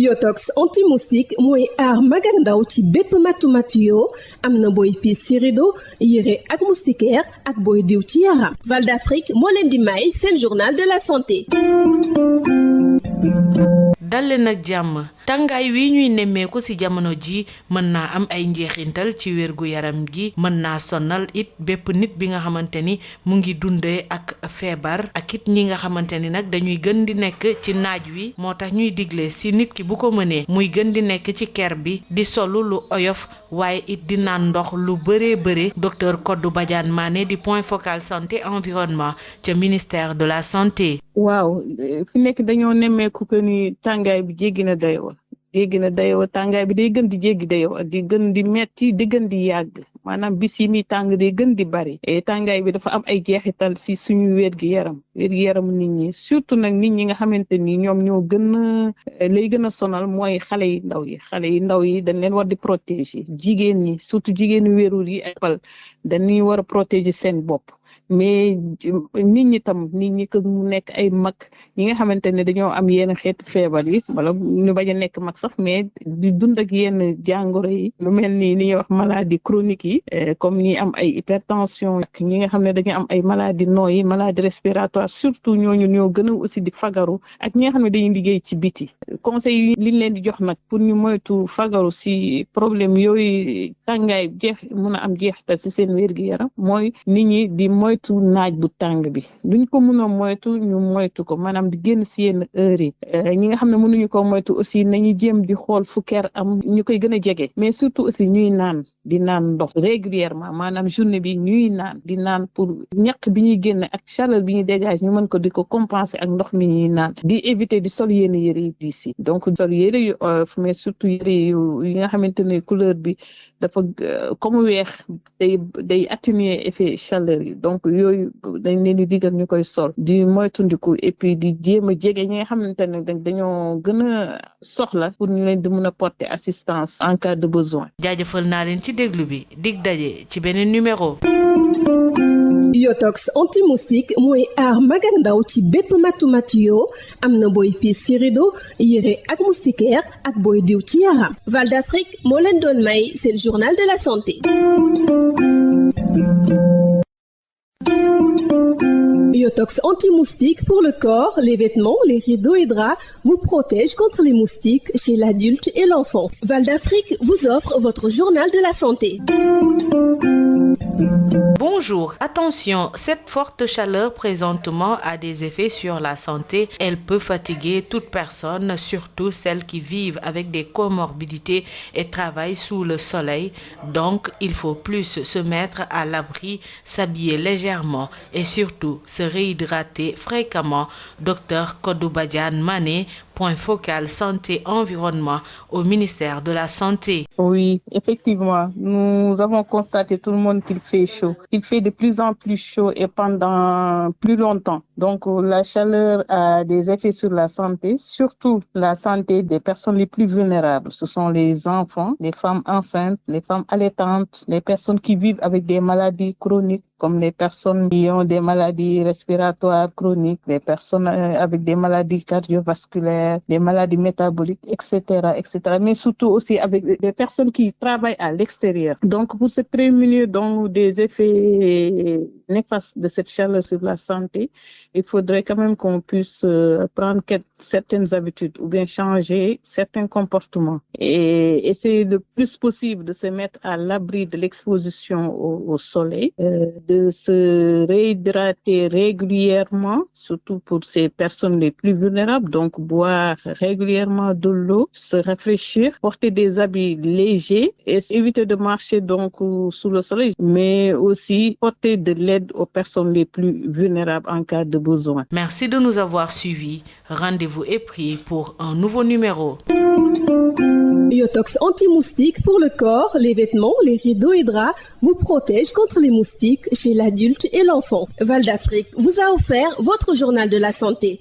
Yotox anti-moustique mooy aar mag ak ndaw ci bépp matu yoo am na booy piis ci rido yére ak moustiquaire ak booy diw ci yaram. Val d'Afrique moo leen di may seen journal de la santé. dalle nag jàmm tàngaay wi ñuy nemmeeku ci jamono ji mën naa am ay njeexintal ci wérgu yaram gi, mën naa sonal it bépp nit bi nga xamante ni mu ngi dundee ak feebar ak it ñi nga xamante ni nag dañuy gën di nekk ci naaj wi. moo tax ñuy digle ci nit ki bu ko mënee muy gën di nekk ci ker bi di solu lu oyof waaye it di naan ndox lu bëree docteur Kodou Badiane Mané di point focal santé environnement ca ministère de la santé. waaw fi nekk dañoo nemmeeku que ni tàngaay bi jéggi na dayoo tàngaay bi day gën di jéggi dayoo di gën di metti di gën di yàgg maanaam bis yi muy tàng day gën di bari tàngaay bi dafa am ay jeexital ci suñu wér-gi-yaram nit ñi surtout nag nit ñi nga xamante ni ñoom ñoo lay gën a sonal mooy xale yi ndaw yi dañ leen war di protéger jigéen ñi surtout jigéenu wérul yi ak dañuy war a protéger seen bopp. mais nit ñi que mu nekk ay mag ñi nga xamante ne dañoo am yenn xeetu feebar yi wala ñu bañ a nekk mag sax mais di dund ak yenn jàngoro yi lu mel ni li ñuy wax maladie chronique yi comme ñi am ay hypertension ak ñi nga xam ne dañu am ay maladie nooyi maladie respiratoire surtout ñooñu ñoo gën a aussi di fagaru ak ñi nga xam ne dañuy liggéey ci biti conseil yi liñ leen di jox nag pour ñu moytu fagaru si problème yooyu tàngaay mun a am jeexital si seen wér-gi-yaram mooy nit ñi di moytu naaj bu tàng bi luñ ko mën a moytu ñu moytu ko maanaam di génn si yenn heures yi ñi nga xam ne mënuñu ko moytu aussi nañu jéem di xool fu ker am ñu koy gën a jege mais surtout aussi ñuy naan ndox régulièrement maanaam journée bi ñuy di naan pour ñaq bi ñuy génn ak chaleur bi ñuy dégage ñu mën ko di ko compenser ak ndox mi ñuy naan di éviter di sol yenn yëre yi diis yi donc sol yëre yu oyof mais surtout yëre yi nga xamante ne couleur bi dafa comme weex day atténuer effet chaleur yi donc yooyu dañ leen di digal ñu koy sol di moytundiku et puis di jéem a jege ñi nga xamante ne dañoo gën a soxla pour ñu leen di mën a porter assistance en cas de besoin. jaajëfal naa leen ci déglu bi dig daje ci beneen numéro. Yotox anti-moustique mooy aar mag ak ndaw ci bépp matu yoo am na booy piis ci rido yére ak moustiquaire ak booy diw ci yaram. Val d'Afrique moo leen doon may seen journal de la santé. Yotox anti-moustique pour le corps, les vêtements, les rideaux et draps vous protège contre les moustiques chez l'adulte et l'enfant. Val d'Afrique vous offre votre journal de la santé. Bonjour, attention, cette forte chaleur présentement a des effets sur la santé. Elle peut fatiguer toute personne, surtout celles qui vivent avec des comorbidités et travaillent sous le soleil. Donc, il faut plus se mettre à l'abri, s'habiller légèrement et surtout se réhydrater fréquemment. Docteur Kodou Badiane Mané, point focal santé environnement au ministère de la Santé. Oui, effectivement, nous avons constaté tout le monde qu'il fait chaud. Il fait de plus en plus chaud et pendant plus longtemps. Donc la chaleur a des effets sur la santé, surtout la santé des personnes les plus vulnérables. Ce sont les enfants, les femmes enceintes, les femmes allaitantes, les personnes qui vivent avec des maladies chroniques comme les personnes qui ont des maladies respiratoires chroniques, les personnes avec des maladies cardiovasculaires, des maladies métaboliques, etc., etc. Mais surtout aussi avec des personnes qui travaillent à l'extérieur. Donc, pour se prémunir donc des effets néfastes de cette chaleur sur la santé, il faudrait quand même qu'on puisse prendre certaines habitudes ou bien changer certains comportements et essayer le plus possible de se mettre à l'abri de l'exposition au soleil, de se réhydrater régulièrement, surtout pour ces personnes les plus vulnérables, donc boire régulièrement de l'eau, se rafraîchir, porter des habits légers et éviter de marcher donc sous le soleil, mais aussi porter de l'aide aux personnes les plus vulnérables en cas de besoin. Merci de nous avoir suivis. Rendez-vous est pris pour un nouveau numéro. Yotox anti-moustique pour le corps, les vêtements, les rideaux et draps vous protège contre les moustiques chez l'adulte et l'enfant. Val d'Afrique vous a offert votre journal de la santé.